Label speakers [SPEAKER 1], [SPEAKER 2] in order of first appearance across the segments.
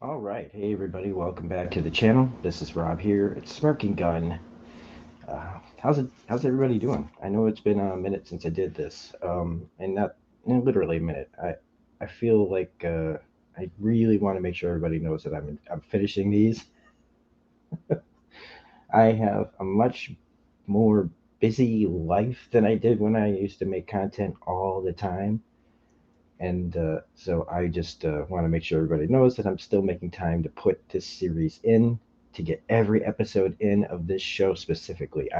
[SPEAKER 1] All right, hey everybody, welcome back to the channel. This is Rob here. It's Smirking Gun. How's everybody doing? I know it's been a minute since I did this, and not literally a minute. I feel like I really want to make sure everybody knows that I'm finishing these. I have a much more busy life than I did when I used to make content all the time. And so I just want to make sure everybody knows that I'm still making time to put this series in, to get every episode in of this show specifically.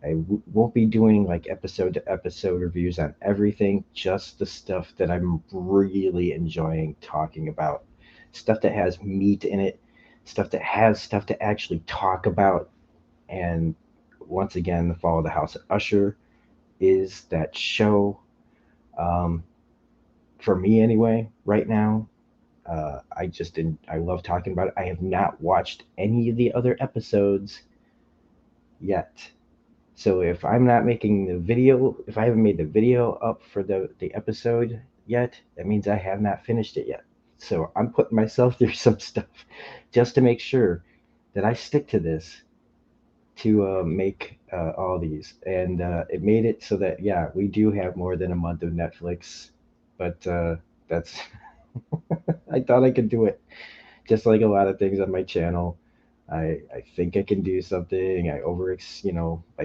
[SPEAKER 1] Won't be doing like episode to episode reviews on everything, just the stuff that I'm really enjoying talking about. Stuff that has meat in it, stuff that has stuff to actually talk about. And once again, The Fall of the House of Usher is that show. Um, for me anyway, right now, I love talking about it. I have not watched any of the other episodes yet. So if I'm not making the video, if I haven't made the video up for the episode yet, that means I have not finished it yet. So I'm putting myself through some stuff just to make sure that I stick to this to make all these. And it made it so that, yeah, we do have more than a month of Netflix, but that's, I thought I could do it. Just like a lot of things on my channel, I think I can do something. Like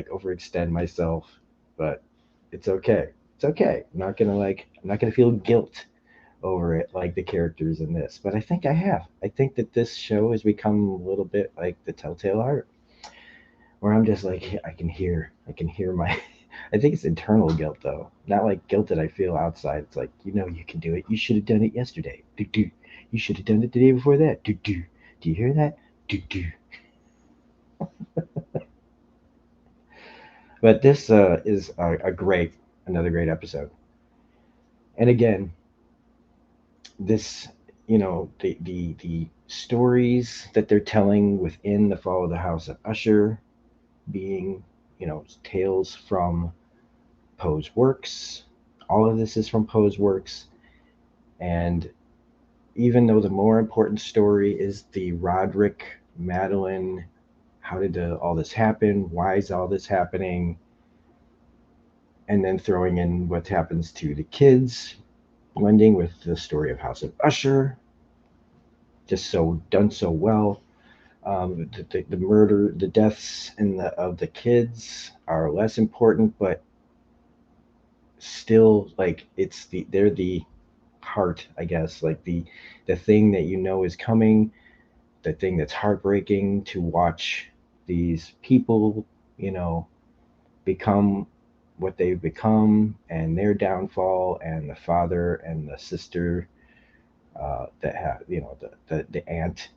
[SPEAKER 1] overextend myself, but it's okay. It's okay. I'm not gonna feel guilt over it like the characters in this. But I think I have. I think that this show has become a little bit like the Telltale Heart, where I'm just like I can hear my. I think it's internal guilt though, not like guilt that I feel outside. It's like you can do it. You should have done it yesterday. Do do. You should have done it the day before that. Do do. Do you hear that? Do do. But this is another great episode. And again, this, the stories that they're telling within the Fall of the House of Usher, being, tales from Poe's works. All of this is from Poe's works, and even though the more important story is the Roderick, Madeline, how did all this happen? Why is all this happening? And then throwing in what happens to the kids, blending with the story of House of Usher, just so done so well. The murder, the deaths of the kids are less important, but still, like they're the heart, I guess, like the thing that is coming, the thing that's heartbreaking to watch these people, you know, become what they've become, and their downfall, and the father and the sister that have, the aunt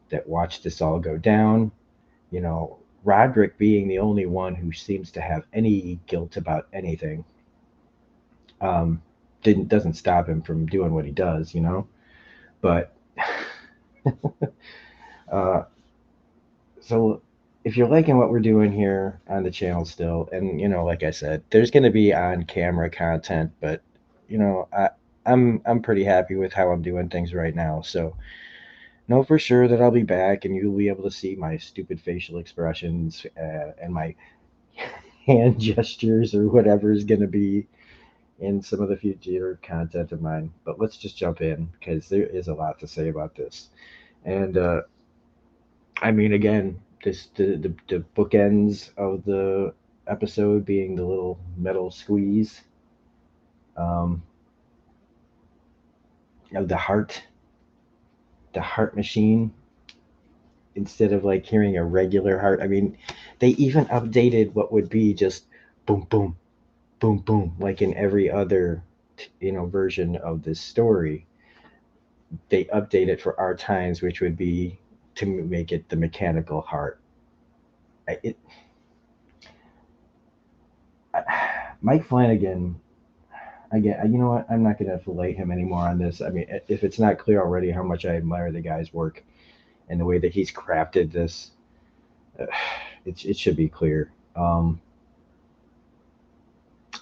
[SPEAKER 1] that watched this all go down. Roderick being the only one who seems to have any guilt about anything, um, didn't doesn't stop him from doing what he does, But uh, so if you're liking what we're doing here on the channel still, and like I said, there's going to be on camera content, but you know, I, I'm pretty happy with how I'm doing things right now. So know for sure that I'll be back, and you'll be able to see my stupid facial expressions and my hand gestures or whatever is going to be in some of the future content of mine. But let's just jump in because there is a lot to say about this. And I mean, again, the bookends of the episode being the little metal squeeze um, of the heart machine, instead of like hearing a regular heart. I mean, they even updated what would be just boom, boom, boom, boom, like in every other, version of this story. They update it for our times, which would be to make it the mechanical heart. It, Mike Flanagan, again, you know what? I'm not going to fillet him anymore on this. I mean, if it's not clear already how much I admire the guy's work and the way that he's crafted this, uh, it should be clear. I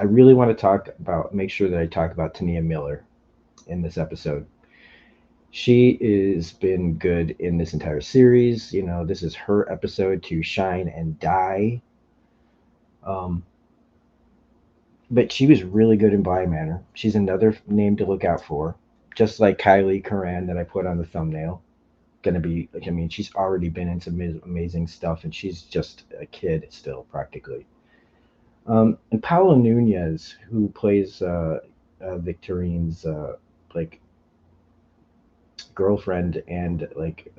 [SPEAKER 1] really want to make sure that I talk about Tania Miller in this episode. She has been good in this entire series. You know, this is her episode to shine and die. Um, but she was really good in Bly Manor. She's another name to look out for, just like Kylie Curran that I put on the thumbnail. Gonna be, I mean, she's already been in some amazing stuff, and she's just a kid still, practically. And Paolo Nunez, who plays Victorine's like girlfriend and like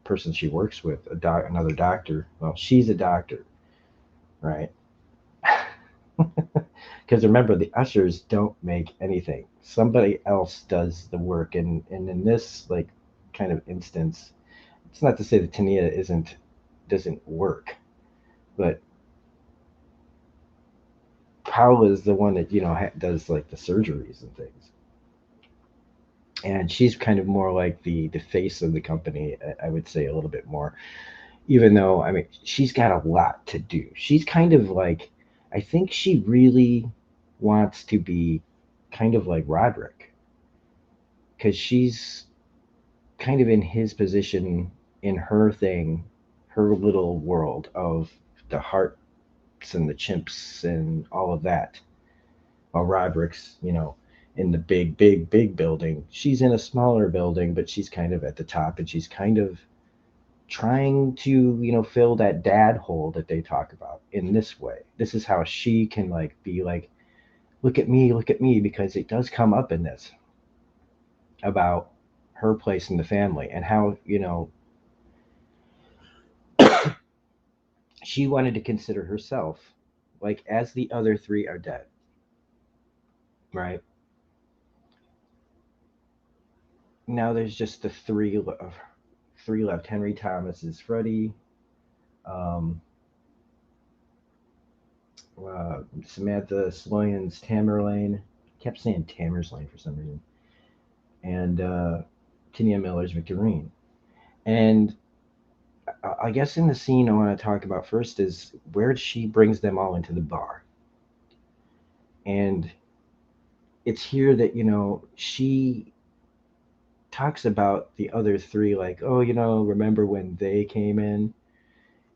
[SPEAKER 1] person she works with, another doctor. Well, she's a doctor, right? Because remember, the ushers don't make anything. Somebody else does the work, and in this like kind of instance, it's not to say that Tania doesn't work, but Paula is the one that does like the surgeries and things, and she's kind of more like the face of the company. I would say a little bit more, even though I mean she's got a lot to do. She's kind of like, I think she really wants to be kind of like Roderick, because she's kind of in his position in her thing, her little world of the hearts and the chimps and all of that. While Roderick's, in the big, big, big building. She's in a smaller building, but she's kind of at the top, and she's kind of trying to, fill that dad hole that they talk about in this way. This is how she can like be like, look at me, because it does come up in this about her place in the family and how, she wanted to consider herself like as the other three are dead, right? Now there's just the three left. Henry Thomas is Freddie. Um, Samantha Sloyan's Tamerlane. Kept saying Tamerlane for some reason. And Tinia Miller's Victorine. And I guess in the scene I want to talk about first is where she brings them all into the bar. And it's here that, she talks about the other three, like, oh, remember when they came in?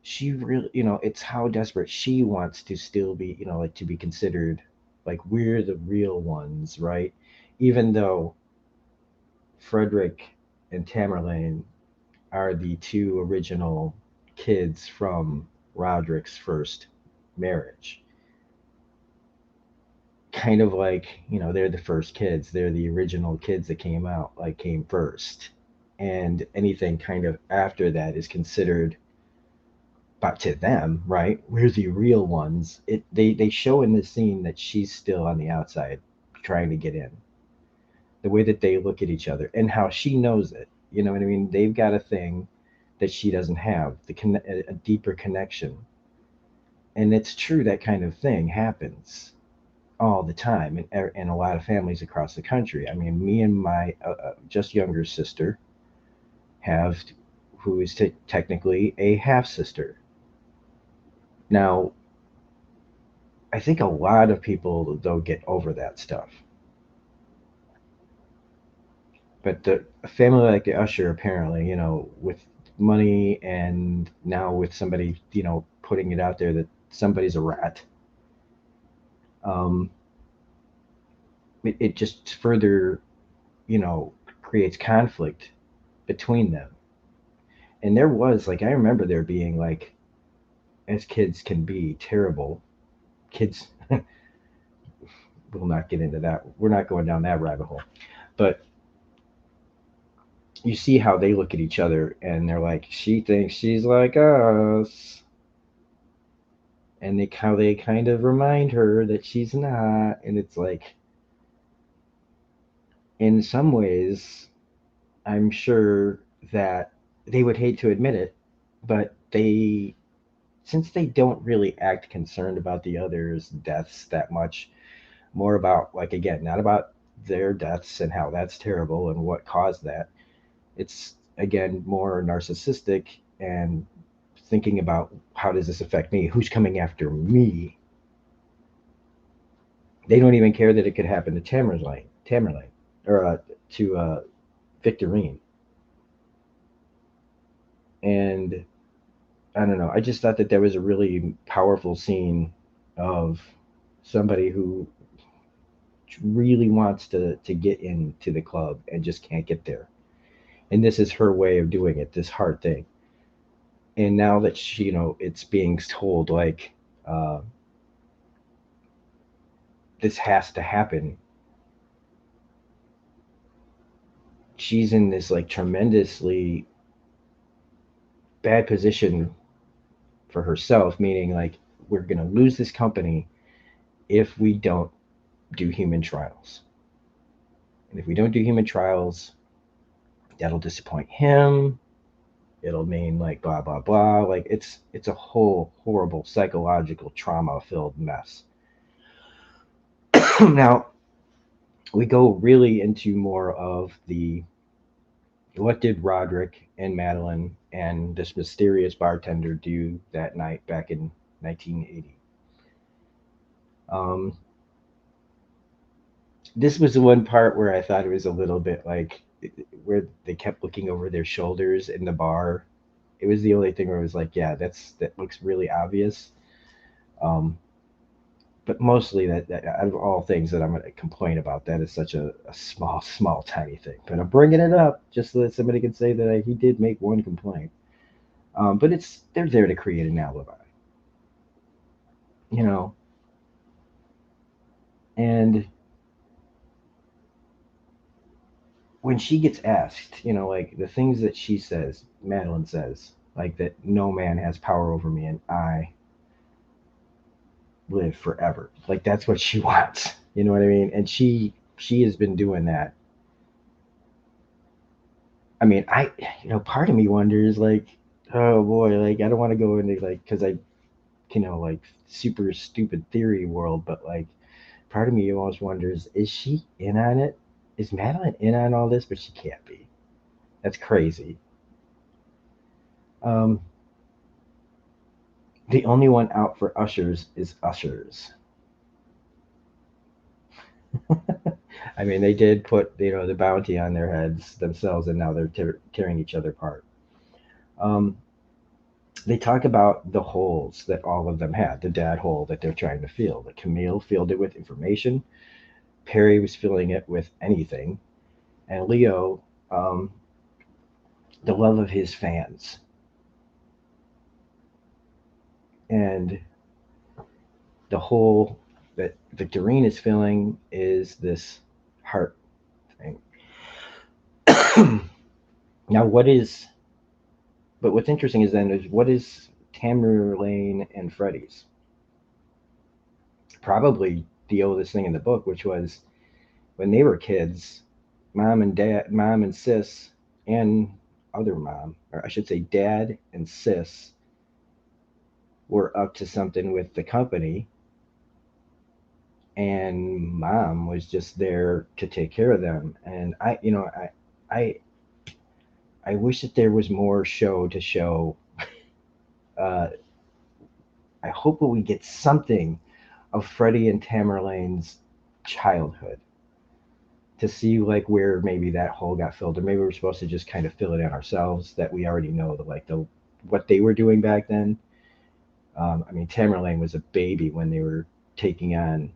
[SPEAKER 1] She really, it's how desperate she wants to still be, like to be considered like we're the real ones, right? Even though Frederick and Tamerlane are the two original kids from Roderick's first marriage. Kind of like, they're the first kids. They're the original kids that came out, like came first. And anything kind of after that is considered, but to them, right? We're the real ones. They show in this scene that she's still on the outside trying to get in. The way that they look at each other and how she knows it. You know what I mean? They've got a thing that she doesn't have, a deeper connection. And it's true that kind of thing happens all the time in a lot of families across the country. I mean, me and my just younger sister have, who is technically a half sister. Now, I think a lot of people though get over that stuff, but the a family like the Usher, apparently, with money and now with somebody, putting it out there that somebody's a rat, um, it just further, you know, creates conflict between them. And there was like I remember there being like, as kids can be terrible. Kids will not get into that. We're not going down that rabbit hole. But you see how they look at each other and they're like, she thinks she's like us. And how they kind of remind her that she's not. And it's like, in some ways, I'm sure that they would hate to admit it, but since they don't really act concerned about the others' deaths that much, more about, like, again, not about their deaths and how that's terrible and what caused that. It's, again, more narcissistic and thinking about how does this affect me? Who's coming after me? They don't even care that it could happen to Tamerlane, or to Victorine. And I don't know. I just thought that was a really powerful scene of somebody who really wants to get into the club and just can't get there. And this is her way of doing it, this hard thing. And now that she, it's being told like uh, this has to happen, she's in this like tremendously bad position for herself, meaning like we're gonna lose this company if we don't do human trials. And if we don't do human trials, that'll disappoint him. It'll mean like blah blah blah. Like it's a whole horrible psychological trauma filled mess. Now we go really into more of the what did Roderick and Madeline and this mysterious bartender do that night back in 1980. Um, this was the one part where I thought it was a little bit like where they kept looking over their shoulders in the bar. It was the only thing where it was like, yeah, that looks really obvious. Um, but mostly that out of all things that I'm going to complain about, that is such a small, small, tiny thing. But I'm bringing it up just so that somebody can say that he did make one complaint. But they're there to create an alibi, you know. And when she gets asked, like the things that she says, Madeline says, like that no man has power over me and I live forever. Like that's what she wants. You know what I mean? And she has been doing that. I mean, part of me wonders like, oh boy, like I don't want to go into like because I, like super stupid theory world, but like part of me almost wonders, is she in on it? Is Madeline in on all this? But she can't be. That's crazy. Um, the only one out for ushers is ushers. I mean, they did put the bounty on their heads themselves, and now they're tearing each other apart. Um, they talk about the holes that all of them had, the dad hole that they're trying to fill. That Camille filled it with information. Perry was filling it with anything, and Leo, um, the love of his fans. And the hole that Victorine is filling is this heart thing. Now, what's interesting is then is what is Tamerlane and Freddie's? Probably the oldest thing in the book, which was when they were kids, mom and sis, and other mom, or I should say dad and sis, were up to something with the company, and mom was just there to take care of them. And I, I wish that there was more show to show. Uh, I hope that we get something of Freddie and Tamerlane's childhood to see like where maybe that hole got filled, or maybe we're supposed to just kind of fill it in ourselves that we already know the what they were doing back then. I mean, Tamerlane was a baby when they were taking on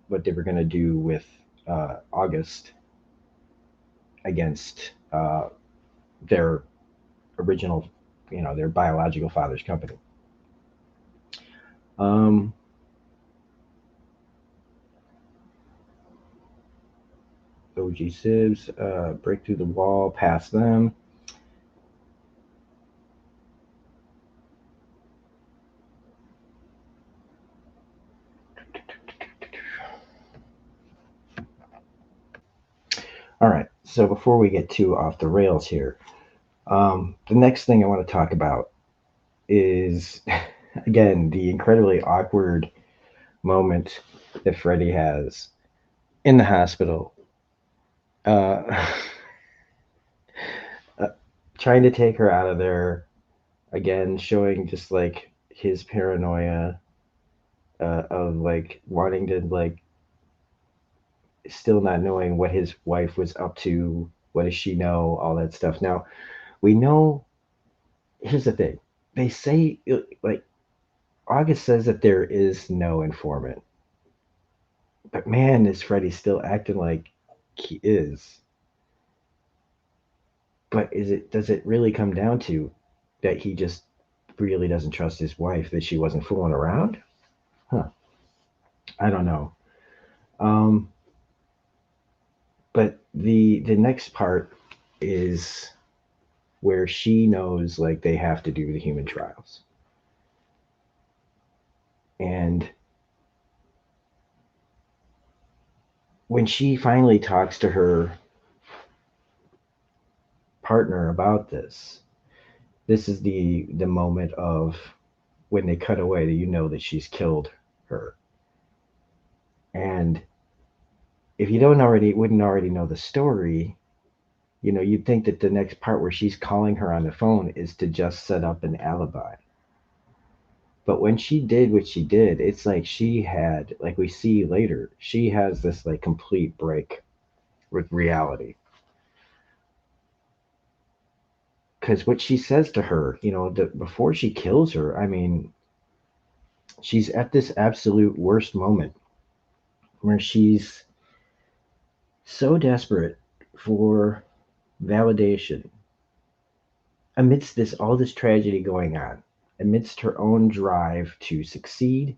[SPEAKER 1] what they were going to do with August against their original, their biological father's company. Um, OG Sibs break through the wall, past them. All right. So before we get too off the rails here, the next thing I want to talk about is again the incredibly awkward moment that Freddie has in the hospital, uh, uh, trying to take her out of there. Again, showing just like his paranoia of like wanting to like still not knowing what his wife was up to What does she know? All that stuff. Now we know. Here's the thing. They say like August says that there is no informant, but man, is Freddie still acting like he is? But is it? Does it really come down to that he just really doesn't trust his wife? That she wasn't fooling around? Huh? I don't know. Um, but the next part is where she knows like they have to do the human trials, and when she finally talks to her partner about this, this is the moment of when they cut away that you know that she's killed her. And if you don't already wouldn't already know the story, you'd think that the next part where she's calling her on the phone is to just set up an alibi. But when she did what she did, it's like she had, like we see later, she has this like complete break with reality. Because what she says to her, before she kills her, I mean, she's at this absolute worst moment where she's so desperate for validation amidst all this tragedy going on, amidst her own drive to succeed,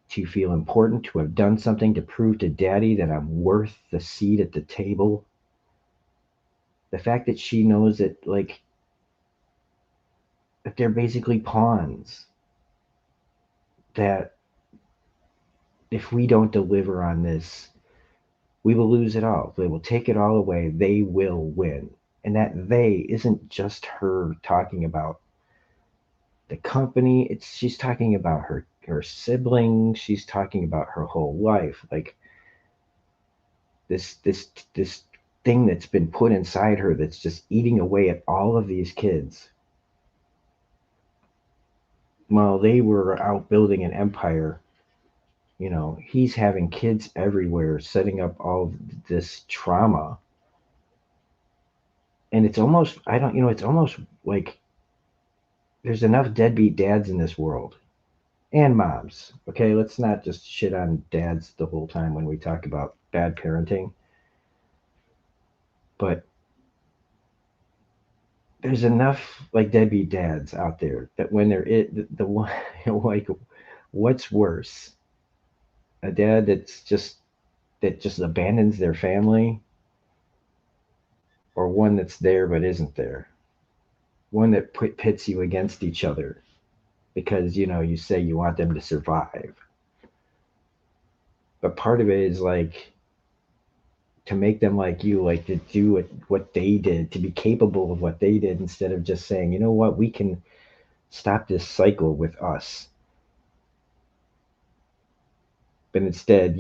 [SPEAKER 1] to feel important, to have done something to prove to daddy that I'm worth the seat at the table. The fact that she knows that like that they're basically pawns, that if we don't deliver on this, we will lose it all. They will take it all away. They will win. And that they isn't just her talking about the company. It's she's talking about her siblings. She's talking about her whole life. Like this thing that's been put inside her that's just eating away at all of these kids. While they were out building an empire, he's having kids everywhere, setting up all this trauma. And it's almost I don't it's almost like there's enough deadbeat dads in this world and moms. Okay, let's not just shit on dads the whole time when we talk about bad parenting. But there's enough like deadbeat dads out there that when they're the one like what's worse, a dad that just abandons their family, or one that's there but isn't there, one that pits you against each other because you say you want them to survive, but part of it is like to make them like you, like to do what they did, to be capable of what they did, instead of just saying, you know what, we can stop this cycle with us. But instead,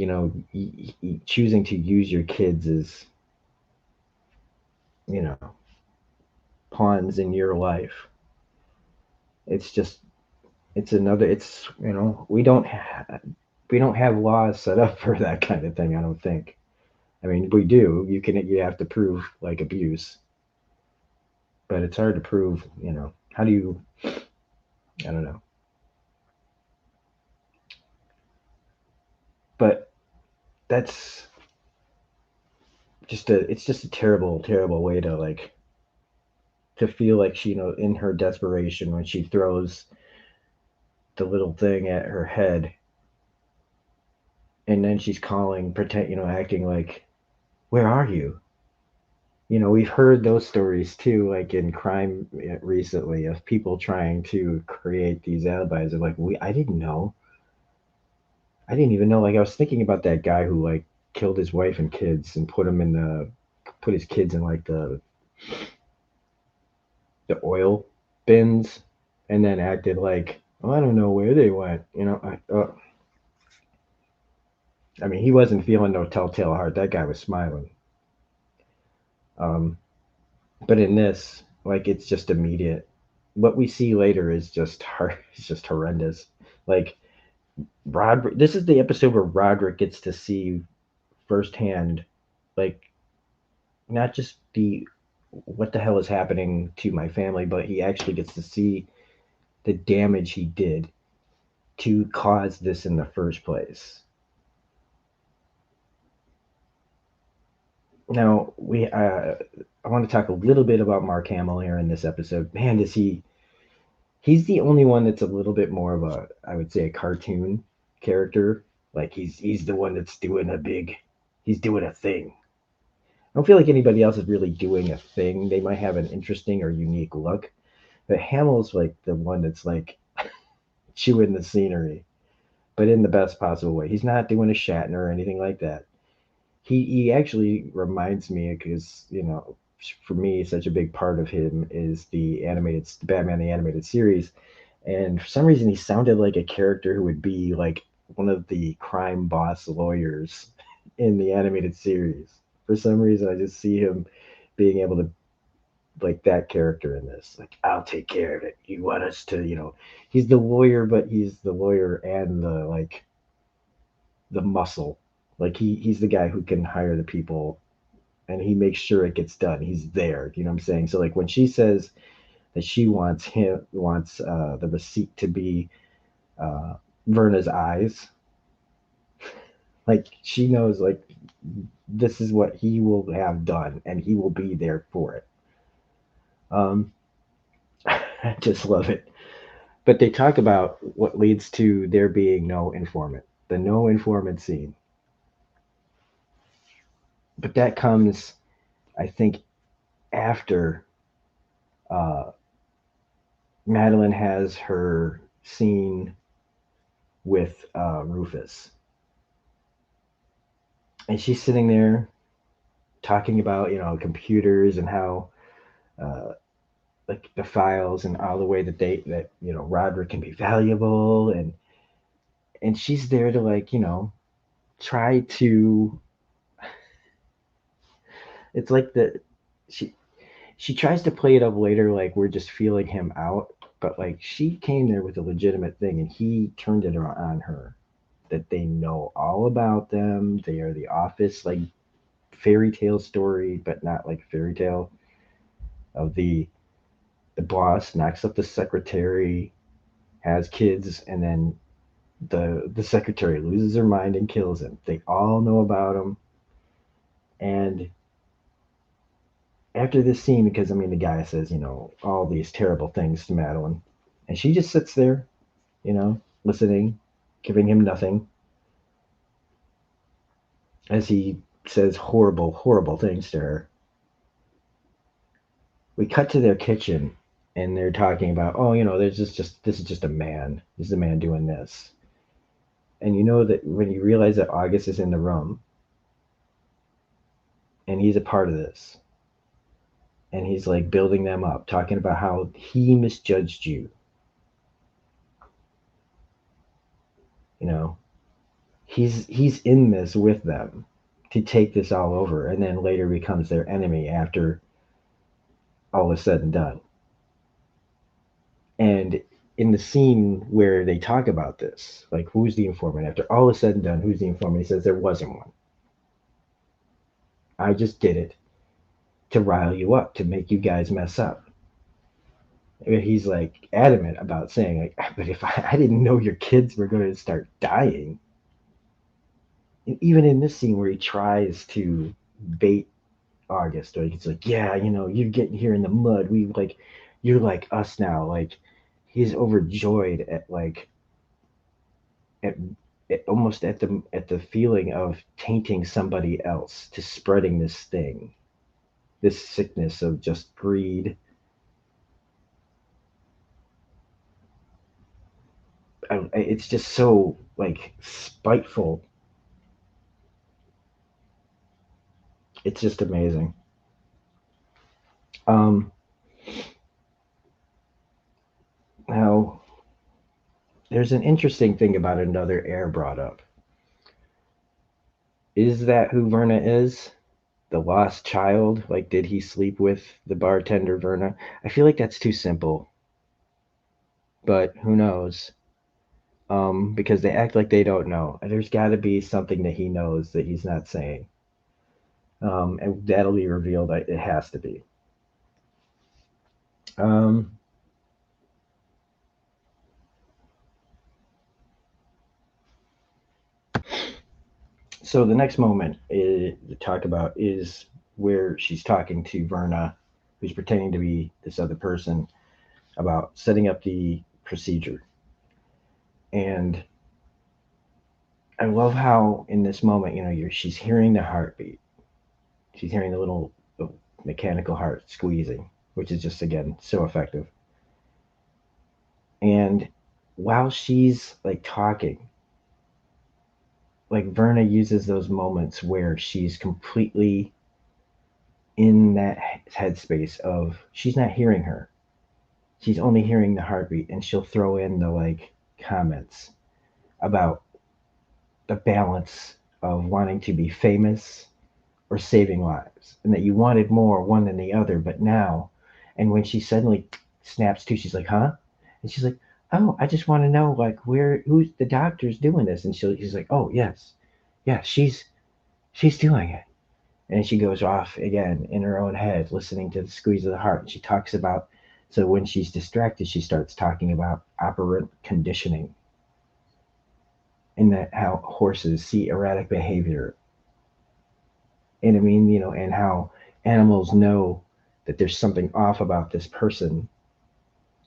[SPEAKER 1] choosing to use your kids as, you know, pawns in your life. It's just, it's another, it's, we don't have laws set up for that kind of thing. I don't think. I mean, we do. You have to prove like abuse, but it's hard to prove. How do you? I don't know. But that's it's just a terrible, terrible way to like to feel like she, in her desperation when she throws the little thing at her head, and then she's calling, pretend, acting like, where are you? We've heard those stories too, like in crime recently, of people trying to create these alibis of like, I didn't know. I didn't even know. Like, I was thinking about that guy who like killed his wife and kids and put his kids in like the oil bins, and then acted like, oh, I don't know where they went. I mean, he wasn't feeling no telltale heart. That guy was smiling. Um, but in this, like, it's just immediate. What we see later is just it's just horrendous. Like Roderick, this is the episode where Roderick gets to see firsthand, like not just the what the hell is happening to my family, but he actually gets to see the damage he did to cause this in the first place. Now I want to talk a little bit about Mark Hamill here in this episode. Man, does he's the only one that's a little bit more of a, I would say, a cartoon character. Like he's the one that's doing a big, he's doing a thing. I don't feel like anybody else is really doing a thing. They might have an interesting or unique look, but Hamill's like the one that's like chewing the scenery, but in the best possible way. He's not doing a Shatner or anything like that. He actually reminds me because for me such a big part of him is the Batman the animated series, and for some reason he sounded like a character who would be like one of the crime boss lawyers in the animated series. For some reason I just see him being able to, like, that character in this, like, I'll take care of it, you want us to, he's the lawyer, but he's the lawyer and the, like, the muscle. Like he's the guy who can hire the people and he makes sure it gets done. He's there. You know what I'm saying? So like when she says that she wants the receipt to be uh, Verna's eyes, like she knows like this is what he will have done and he will be there for it. Um, I just love it. But they talk about what leads to there being no informant, the no informant scene. But that comes, I think, after uh, Madeline has her scene with Rufus, and she's sitting there talking about computers and how uh, like the files and all the way that Roderick can be valuable, and she's there to like try to. It's like the she she tries to play it up later like we're just feeling him out, but like she came there with a legitimate thing and he turned it on her that they know all about them. They are the office, like fairy tale story, but not like fairy tale of the boss knocks up the secretary, has kids, and then the secretary loses her mind and kills him. They all know about him, and after this scene, because I mean the guy says all these terrible things to Madeline, and she just sits there, listening, giving him nothing as he says horrible, horrible things to her. We cut to their kitchen and they're talking about, oh, there's just this is just a man. This is a man doing this. And you know that when you realize that August is in the room and he's a part of this, and he's like building them up, talking about how he misjudged you, you know, he's in this with them to take this all over, and then later becomes their enemy after all is said and done. And in the scene where they talk about this, like who's the informant after all is said and done, who's the informant? He says there wasn't one. I just did it to rile you up, to make you guys mess up. And he's like adamant about saying, like, but if I didn't know your kids were going to start dying. And even in this scene where he tries to bait August, like it's like, yeah, you're getting here in the mud. We like, you're like us now. Like, he's overjoyed at like at, almost at the feeling of tainting somebody else, to spreading this thing, this sickness of just greed. It's just so like spiteful. It's just amazing. Um, Now, there's an interesting thing about another heir brought up. Is that who Verna is? The lost child? Like, did he sleep with the bartender Verna? I feel like that's too simple, but who knows? Because they act like they don't know. There's got to be something that he knows that he's not saying. And that'll be revealed. It has to be. Um, so the next moment to talk about is where she's talking to Verna, who's pretending to be this other person, about setting up the procedure. And I love how in this moment, she's hearing the heartbeat. She's hearing the mechanical heart squeezing, which is just again so effective. And while she's like talking, like Verna uses those moments where she's completely in that headspace of she's not hearing her. She's only hearing the heartbeat, and she'll throw in the like comments about the balance of wanting to be famous or saving lives, and that you wanted more one than the other, but now, and when she suddenly snaps to, she's like, "Huh?" And she's like, "Oh, I just want to know like who's the doctor's doing this?" And she's like, "Oh yes, yeah, she's doing it." And she goes off again in her own head, listening to the squeeze of the heart. And she talks about, so when she's distracted, she starts talking about operant conditioning and that how horses see erratic behavior. And I mean, and how animals know that there's something off about this person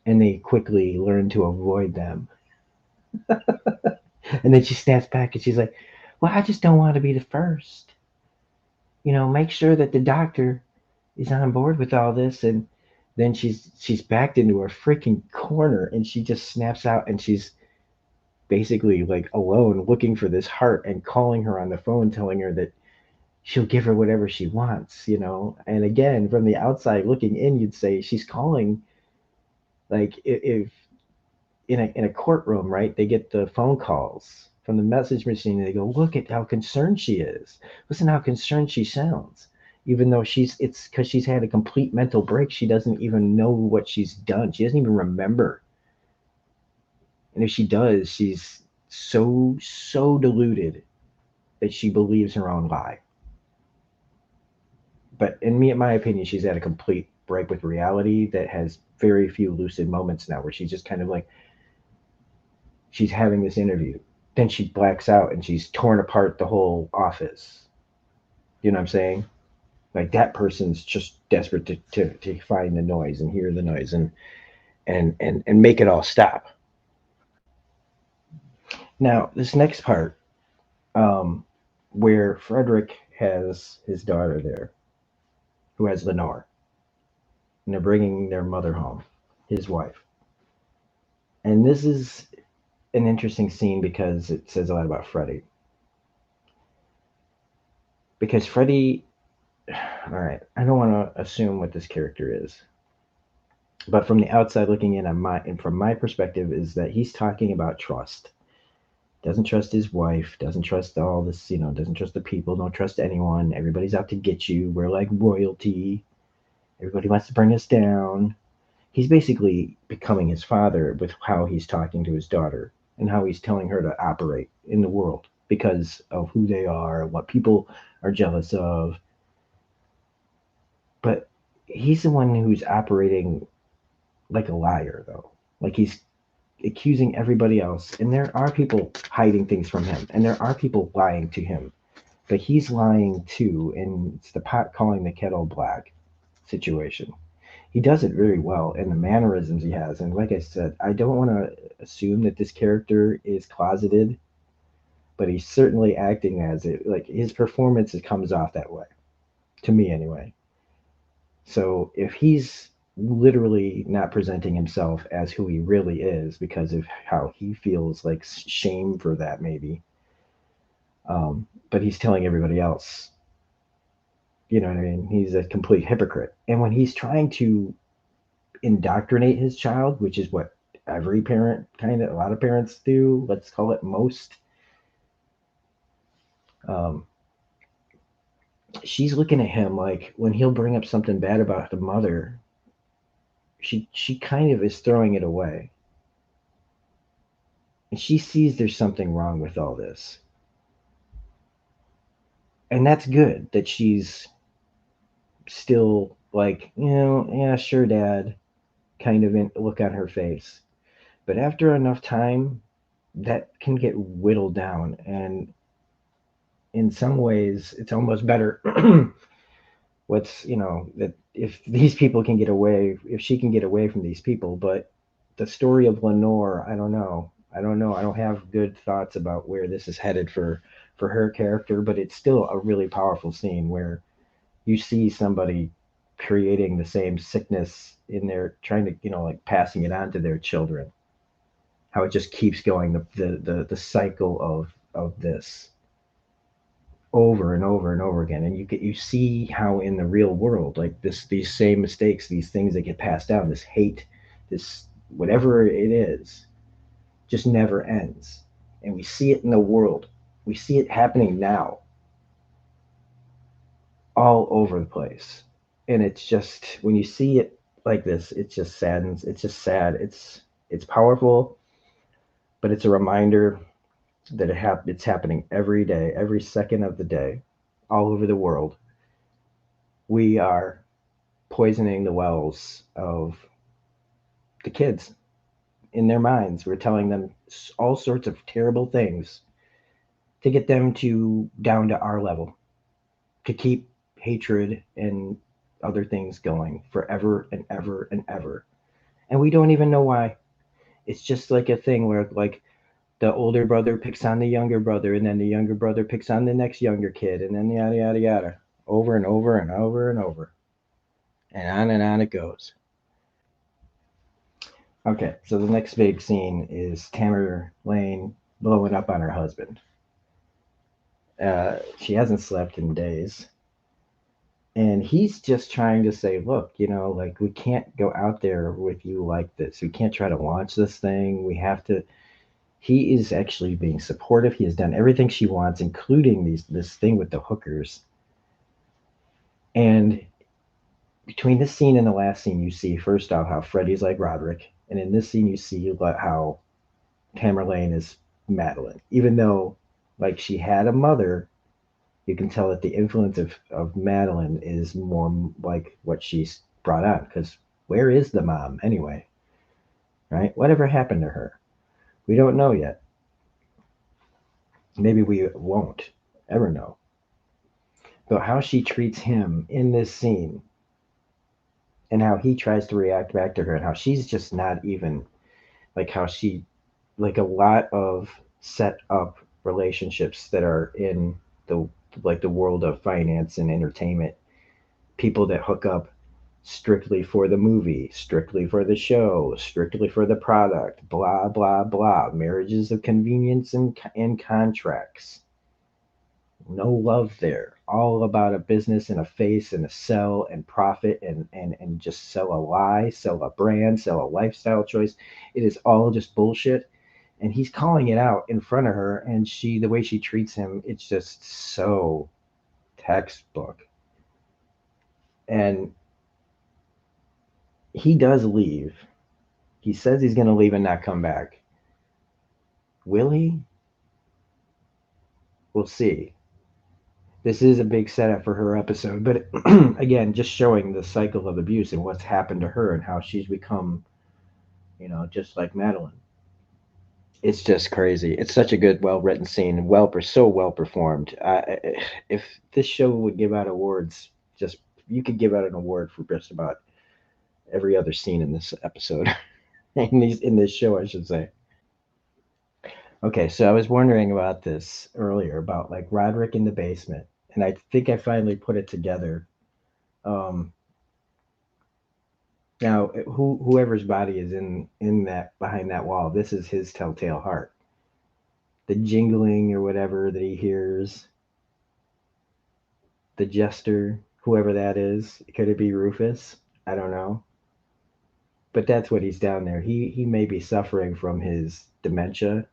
[SPEAKER 1] and they quickly learn to avoid them. And then she snaps back and she's like, "Well, I just don't want to be the first. Make sure that the doctor is on board with all this." And then she's backed into her freaking corner and she just snaps out and she's basically like alone looking for this heart and calling her on the phone telling her that she'll give her whatever she wants. And again, from the outside looking in, you'd say she's calling like if in a courtroom, right? They get the phone calls from the message machine and they go, "Look at how concerned she is. Listen how concerned she sounds." Even though it's because she's had a complete mental break. She doesn't even know what she's done. She doesn't even remember. And if she does, she's so deluded that she believes her own lie. But in my opinion, she's had a complete break with reality that has very few lucid moments now where she's just kind of like, she's having this interview. Then she blacks out and she's torn apart the whole office. You know what I'm saying? Like that person's just desperate to find the noise and hear the noise and make it all stop. Now, this next part, um, where Frederick has his daughter there, who has Lenore, and they're bringing their mother home, his wife. And this is an interesting scene because it says a lot about Freddie. Because Freddie, all right, I don't want to assume what this character is, but from the outside looking in, and from my perspective, is that he's talking about trust. Doesn't trust his wife. Doesn't trust all this. Doesn't trust the people. Don't trust anyone. Everybody's out to get you. We're like royalty. Everybody wants to bring us down. He's basically becoming his father with how he's talking to his daughter and how he's telling her to operate in the world because of who they are, what people are jealous of. But he's the one who's operating like a liar, though. Like he's accusing everybody else, and there are people hiding things from him, and there are people lying to him, but he's lying too, and it's the pot calling the kettle black situation. He does it very well, and the mannerisms he has, and like I said, I don't want to assume that this character is closeted, but he's certainly acting as it. Like his performance comes off that way, to me anyway. So if he's literally not presenting himself as who he really is because of how he feels like shame for that, maybe, but he's telling everybody else, you know what I mean? He's a complete hypocrite. And when he's trying to indoctrinate his child, which is what every parent kind of, a lot of parents do, let's call it most, um, she's looking at him like when he'll bring up something bad about the mother, she kind of is throwing it away. And she sees there's something wrong with all this. And that's good that she's still like, yeah, sure, Dad, kind of look on her face. But after enough time, that can get whittled down. And in some ways, it's almost better that if these people can get away, if she can get away from these people. But the story of Lenore, I don't know. I don't know. I don't have good thoughts about where this is headed for her character, but it's still a really powerful scene where you see somebody creating the same sickness in their trying to like passing it on to their children, how it just keeps going, the cycle of this over and over and over again. And you see how in the real world, like these same mistakes, these things that get passed down, this hate, this whatever it is, just never ends. And we see it in the world, we see it happening now all over the place. And it's just when you see it like this, it just saddens. It's just sad. It's powerful, but it's a reminder that it's happening every day, every second of the day, all over the world. We are poisoning the wells of the kids in their minds. We're telling them all sorts of terrible things to get them to down to our level, to keep hatred and other things going forever and ever and ever. And we don't even know why. It's just like a thing where like the older brother picks on the younger brother, and then the younger brother picks on the next younger kid, and then yada yada yada, over and over and over and over, and on it goes. Okay, so the next big scene is Tamara Lane blowing up on her husband. She hasn't slept in days, and he's just trying to say, look, like we can't go out there with you like this. We can't try to launch this thing. We have to. He is actually being supportive. He has done everything she wants, including this thing with the hookers. And between this scene and the last scene, you see first off how Freddie's like Roderick, and in this scene you see how Tamerlane is Madeline. Even though like she had a mother, you can tell that the influence of Madeline is more like what she's brought on. Because where is the mom anyway? Right? Whatever happened to her? We don't know yet. Maybe we won't ever know. But how she treats him in this scene and how he tries to react back to her and how she's just not even like how she like a lot of set up relationships that are in the the world of finance and entertainment, people that hook up strictly for the movie, strictly for the show, strictly for the product, blah blah blah, marriages of convenience and contracts, no love there, all about a business and a face and a sell and profit and just sell a lie, sell a brand, sell a lifestyle choice. It is all just bullshit, and he's calling it out in front of her, and the way she treats him, it's just so textbook. And he does leave. He says he's going to leave and not come back. Will he? We'll see. This is a big setup for her episode, but again, just showing the cycle of abuse and what's happened to her and how she's become, just like Madeline. It's just crazy. It's such a good, well written scene, so well performed. If this show would give out awards, just you could give out an award for just about every other scene in this episode, in this show, I should say. Okay, so I was wondering about this earlier about like Roderick in the basement, and I think I finally put it together. Um, Now, whoever's body is in that behind that wall, this is his telltale heart. The jingling or whatever that he hears, the jester, whoever that is, could it be Rufus? I don't know, but that's what he's down there. He may be suffering from his dementia,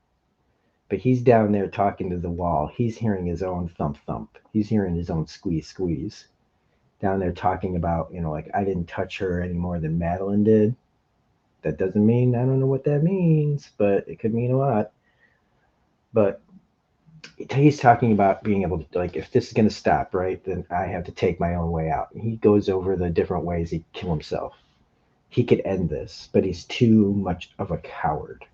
[SPEAKER 1] but he's down there talking to the wall. He's hearing his own thump thump. He's hearing his own squeeze squeeze. Down there talking about, like I didn't touch her any more than Madeline did. That doesn't mean I don't know what that means, but it could mean a lot. But he's talking about being able to, like, if this is going to stop, right, then I have to take my own way out. And he goes over the different ways he kill himself. He could end this, but he's too much of a coward.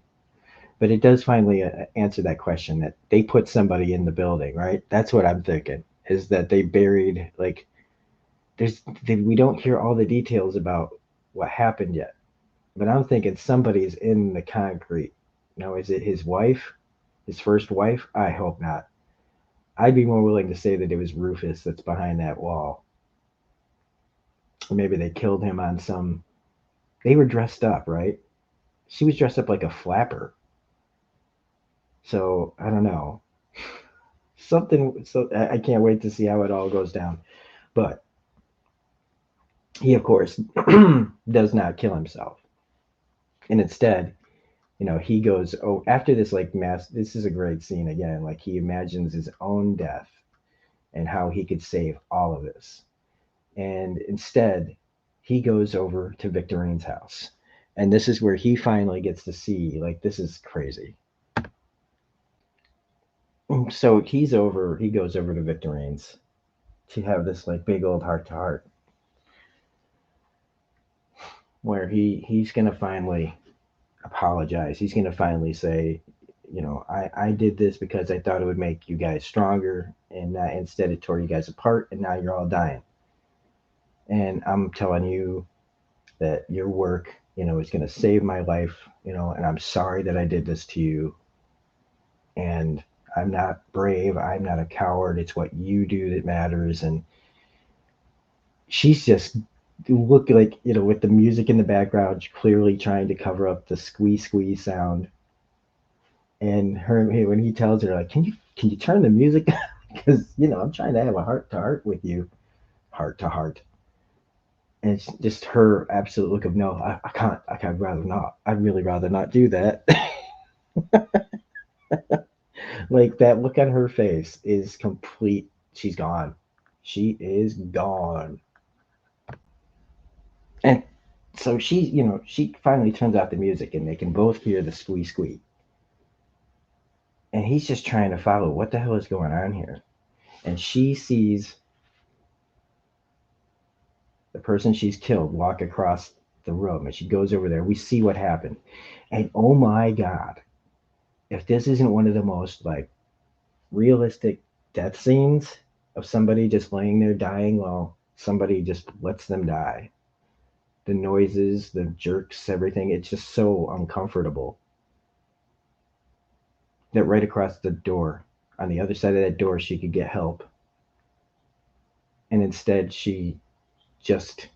[SPEAKER 1] But it does finally answer that question that they put somebody in the building, right? That's what I'm thinking, is that they buried, like, we don't hear all the details about what happened yet. But I'm thinking somebody's in the concrete. Now, is it his wife, his first wife? I hope not. I'd be more willing to say that it was Rufus that's behind that wall. Or maybe they killed him on some. They were dressed up, right? She was dressed up like a flapper. So I don't know. Something. So I can't wait to see how it all goes down. But he, of course, does not kill himself, and instead, he goes. Oh, after this, like mass. This is a great scene again. Like he imagines his own death and how he could save all of this. And instead, he goes over to Victorine's house. And this is where he finally gets to see, like, this is crazy. So he goes over to Victorine's to have this, like, big old heart to heart where he's going to finally apologize. He's going to finally say, I did this because I thought it would make you guys stronger, and instead it tore you guys apart, and now you're all dying. And I'm telling you that your work, is going to save my life, and I'm sorry that I did this to you. And I'm not brave. I'm not a coward. It's what you do that matters. And she's just look like, with the music in the background, clearly trying to cover up the squee sound. And when he tells her, like, can you turn the music? Because, I'm trying to have a heart to heart with you, heart to heart. And it's just her absolute look of, no, I can't. I'd rather not. I'd really rather not do that. Like that look on her face is complete. She's gone. She is gone. And so she finally turns out the music and they can both hear the squee. And he's just trying to follow what the hell is going on here. And she sees the person she's killed walk across the room and she goes over there. We see what happened. And oh my God, if this isn't one of the most like realistic death scenes of somebody just laying there dying while somebody just lets them die. The noises, the jerks, everything, it's just so uncomfortable. That right across the door, on the other side of that door, she could get help. And instead, she just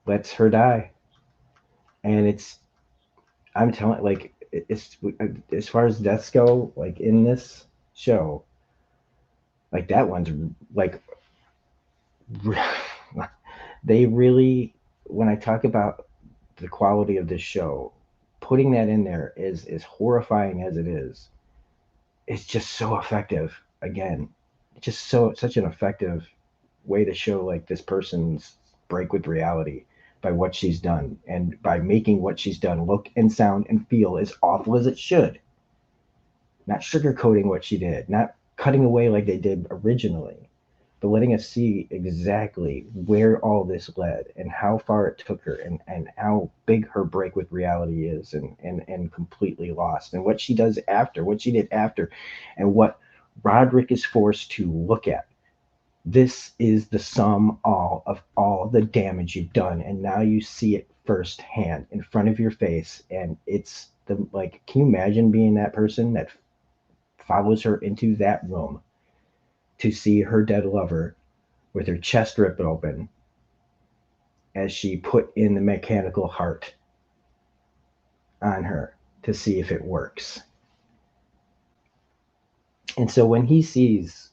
[SPEAKER 1] lets her die. And I'm telling, like, it's as far as deaths go, like in this show, like that one's like they really, when I talk about the quality of this show, putting that in there is as horrifying as it is. It's just so effective. Again, just such an effective way to show like this person's break with reality by what she's done and by making what she's done look and sound and feel as awful as it should. Not sugarcoating what she did, not cutting away like they did originally, but letting us see exactly where all this led and how far it took her and how big her break with reality is and completely lost and what she does after, what she did after, and what Roderick is forced to look at. This is the sum all of all the damage you've done, and now you see it firsthand in front of your face, and it's the like, can you imagine being that person that follows her into that room to see her dead lover with her chest ripped open as she put in the mechanical heart on her to see if it works. And so when he sees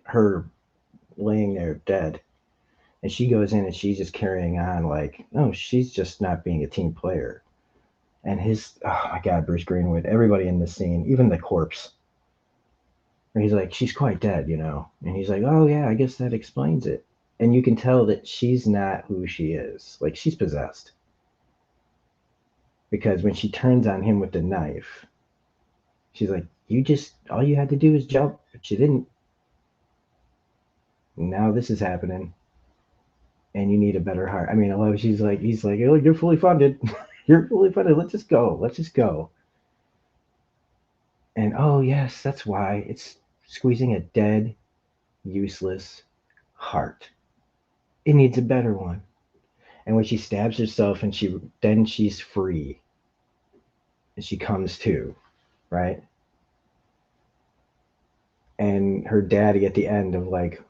[SPEAKER 1] her laying there dead, and she goes in and she's just carrying on like, no, she's just not being a team player. And oh my God, Bruce Greenwood, everybody in this scene, even the corpse, where he's like, she's quite dead. And he's like, oh yeah, I guess that explains it. And you can tell that she's not who she is. Like she's possessed. Because when she turns on him with the knife, she's like, all you had to do is jump, but you didn't. Now this is happening, and you need a better heart. I mean, I love. He's like, oh, you're fully funded. You're fully funded. Let's just go. Let's just go. And oh yes, that's why it's squeezing a dead, useless heart. It needs a better one. And when she stabs herself, and she's free, and she comes to, right? And her daddy at the end of like,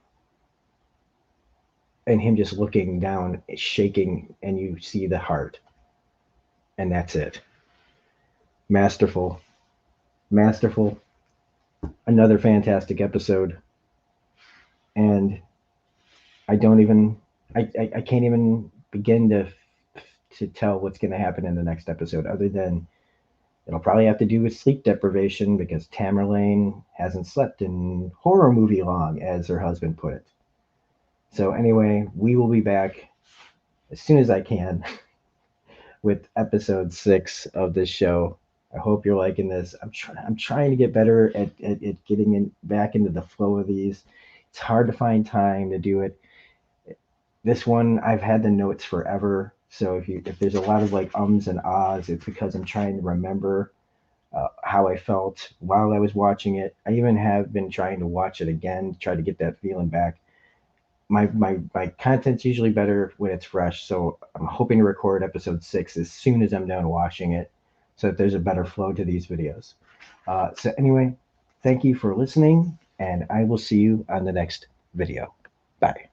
[SPEAKER 1] and him just looking down, shaking, and you see the heart, and that's it. Masterful, masterful. Another fantastic episode, and I don't even, I can't even begin to tell what's going to happen in the next episode, other than it'll probably have to do with sleep deprivation because Tamerlane hasn't slept in horror movie long, as her husband put it. So anyway, we will be back as soon as I can with episode 6 of this show. I hope you're liking this. I'm trying to get better at getting back into the flow of these. It's hard to find time to do it. This one I've had the notes forever. So if there's a lot of like ums and ahs, it's because I'm trying to remember how I felt while I was watching it. I even have been trying to watch it again to try to get that feeling back. My content's usually better when it's fresh, so I'm hoping to record episode 6 as soon as I'm done watching it, so that there's a better flow to these videos. So anyway, thank you for listening, and I will see you on the next video. Bye.